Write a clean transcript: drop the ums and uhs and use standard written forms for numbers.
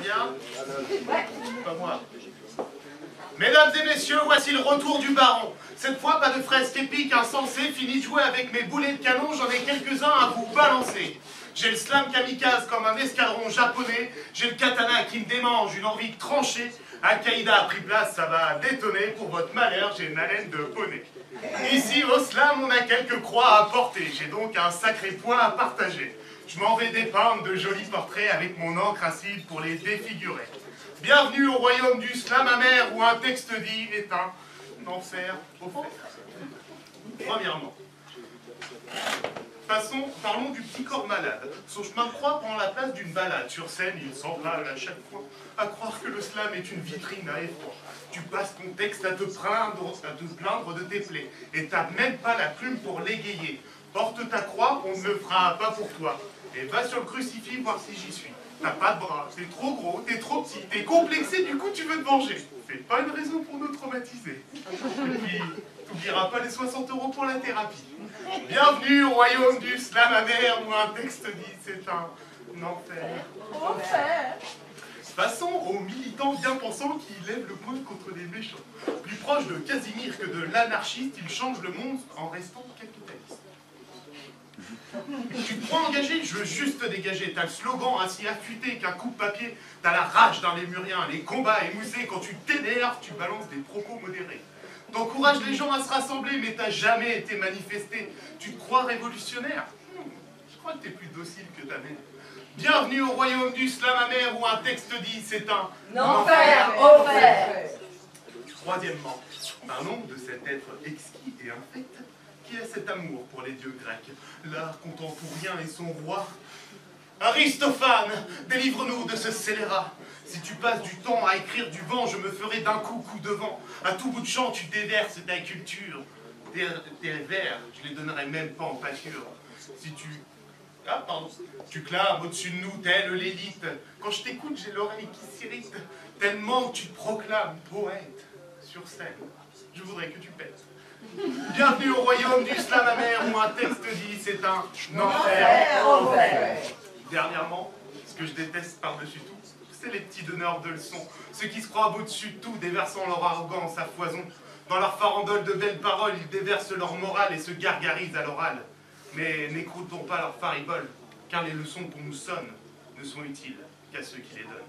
bien? Pas moi. Mesdames et messieurs, voici le retour du baron. Cette fois, pas de fresque épique insensée, fini de jouer avec mes boulets de canon, j'en ai quelques-uns à vous balancer. J'ai le slam kamikaze comme un escadron japonais, j'ai le katana qui me démange, une envie de trancher. Al-Qaïda a pris place, ça va détonner, pour votre malheur, j'ai une haleine de poney. Ici, au slam, on a quelques croix à porter, j'ai donc un sacré poids à partager. Je m'en vais dépeindre de jolis portraits avec mon encre acide pour les défigurer. Bienvenue au royaume du slam amer où un texte dit est un enfer offert. Premièrement, parlons du petit corps malade. Son chemin de croix prend la place d'une balade. Sur scène, il s'emballe à chaque fois à croire que le slam est une vitrine à effroi. Tu passes ton texte à te plaindre de tes plaies et t'as même pas la plume pour l'égayer. Porte ta croix, on ne le fera pas pour toi. Et va sur le crucifix voir si j'y suis. T'as pas de bras, t'es trop gros, t'es trop petit, t'es complexé, du coup tu veux te venger. C'est pas une raison pour nous traumatiser. Et puis, t'oublieras pas les 60 € pour la thérapie. Bienvenue au royaume du slam amer où un texte dit c'est un enfer. Enfer. Passons aux militants bien pensants qui lèvent le poing contre les méchants. Plus proche de Casimir que de l'anarchiste, il change le monde en restant capitaliste. Tu te crois engagé? Je veux juste te dégager. T'as le slogan ainsi affûté qu'un coup de papier. T'as la rage d'un lémurien, les combats émoussés. Quand tu t'énerves, tu balances des propos modérés. T'encourages les gens à se rassembler, mais t'as jamais été manifesté. Tu te crois révolutionnaire? Je crois que t'es plus docile que ta mère. Bienvenue au royaume du slam amer où un texte dit c'est un enfer offert. Troisièmement, parlons de cet être exquis et infect qui a cet amour pour les dieux grecs, l'art contemporain et son roi. Aristophane, délivre-nous de ce scélérat. Si tu passes du temps à écrire du vent, je me ferai d'un coup de vent. À tout bout de champ, tu déverses ta culture. Tes vers, je les donnerai même pas en pâture. Si tu... Ah, pardon. Tu clames au-dessus de nous, telle l'élite. Quand je t'écoute, j'ai l'oreille qui s'irrite. Tellement que tu te proclames poète sur scène. Je voudrais que tu pètes. Bienvenue au royaume du slam amer où un texte dit c'est un enfer. Dernièrement, ce que je déteste par-dessus tout, c'est les petits donneurs de leçons. Ceux qui se croient au-dessus de tout, déversant leur arrogance à foison. Dans leur farandole de belles paroles, ils déversent leur morale et se gargarisent à l'oral. Mais n'écoutons pas leur faribole, car les leçons qu'on nous sonne ne sont utiles qu'à ceux qui les donnent.